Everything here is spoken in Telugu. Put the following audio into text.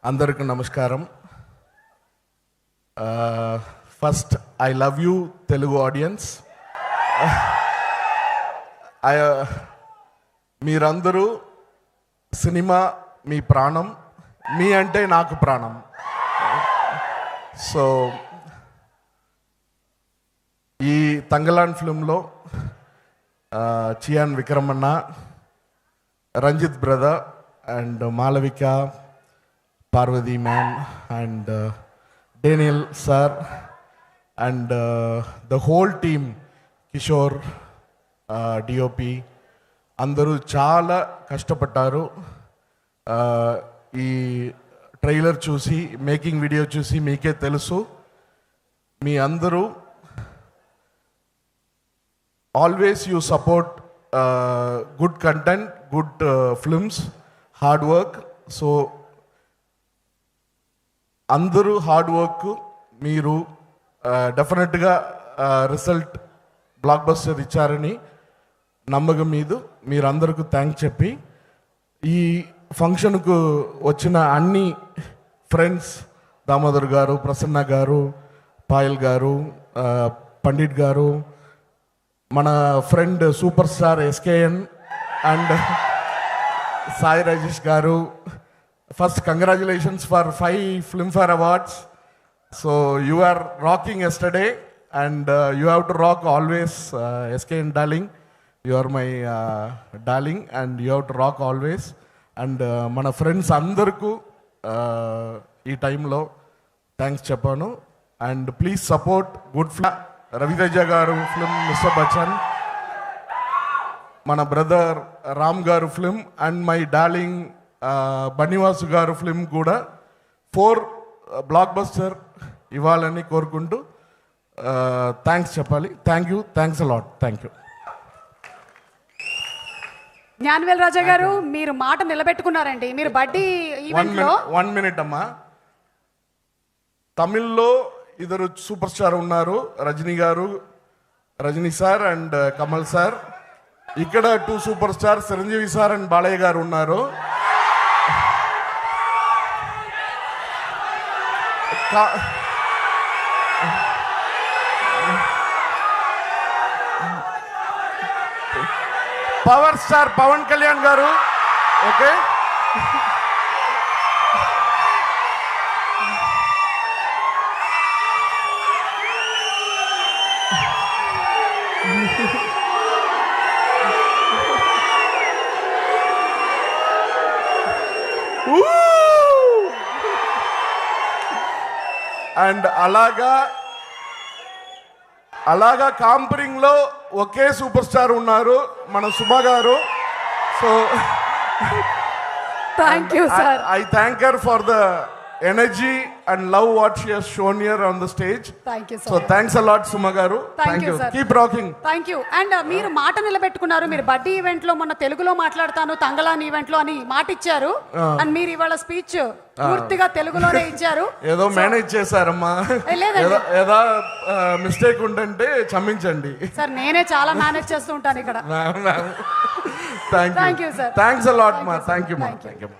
అందరికీ నమస్కారం. First I love you Telugu audience. మీరందరూ సినిమా మీ ప్రాణం, మీ అంటే నాకు ప్రాణం. సో ఈ తంగలాన్ ఫిల్మ్లో చియాన్ విక్రమన్న, Ranjith brother and Malavika, Parvathi ma'am and Daniel sir and the whole team, Kishore DOP అందరూ చాలా కష్టపడ్డారు. ఈ ట్రైలర్ చూసి, మేకింగ్ వీడియో చూసి మీకే తెలుసు. మీ అందరూ always you support good content, good films, hard work. So అందరూ హార్డ్ వర్క్, మీరు డెఫినెట్గా రిజల్ట్ బ్లాక్ బస్టర్ ఇచ్చారని నమ్మకం మీద మీరందరికీ థ్యాంక్స్ చెప్పి, ఈ ఫంక్షన్కు వచ్చిన అన్ని ఫ్రెండ్స్, దామోదర్ గారు, ప్రసన్న గారు, పాయల్ గారు, పండిట్ గారు, మన friend superstar SKN and Sai Rajesh గారు, first congratulations for 5 Filmfare Awards. So you are rocking yesterday and you have to rock always, SKN darling. You are my darling and you have to rock always. And మన ఫ్రెండ్స్ అందరికీ ఈ టైంలో థ్యాంక్స్ చెప్పాను. And please support good film, Raviteja garu film mister Bachchan, మన brother Ram garu film and my darling Bunny Vasu garu film కూడా 4 బ్లాక్ బస్టర్ ఇవ్వాలని కోరుకుంటూ థ్యాంక్స్ చెప్పాలి. Thank you, thanks a lot, thank you. Gnanavel Raja గారు, మీరు మాట నిలబెట్టుకున్నారండి. మీరు బడ్డీ ఈవెంట్లో 1 minute అమ్మా. తమిళ్లో ఇద్దరు సూపర్ స్టార్ ఉన్నారు, Rajini sir and Kamal sir. ఇక్కడ 2 super star, Chiranjeevi sir and Balayya garu ఉన్నారు. పవర్ స్టార్ పవన్ కళ్యాణ్ గారు. ఓకే, అండ్ అలాగా కాంపరింగ్ లో ఒకే సూపర్ స్టార్ ఉన్నారు, మన సుమ గారు. So thank you sir. I thank her for the energy and love what she has shown here on the stage. Thank you so sir. Thanks a lot Suma గారు. Thank you. Keep rocking. Thank you. And మీరు మాట నిలబెట్టుకున్నారు. మీరు బడ్డీ ఈవెంట్ లో మొన్న తెలుగులో మాట్లాడతాను, తంగలాన్ ఈవెంట్ లో అని మాట ఇచ్చారు. అండ్ మీరు ఇవాళ స్పీచ్ పూర్తిగా తెలుగులోనే ఇచ్చారు. ఏదో మేనేజ్ చేశారమ్మా, ఏదో మిస్టేక్ ఉంటే క్షమించండి సార్. నేనే చాలా మేనేజ్ చేస్తూ ఉంటాను ఇక్కడ. Thank you sir. Thanks allot మా. థ్యాంక్ యూ మా. Thank you.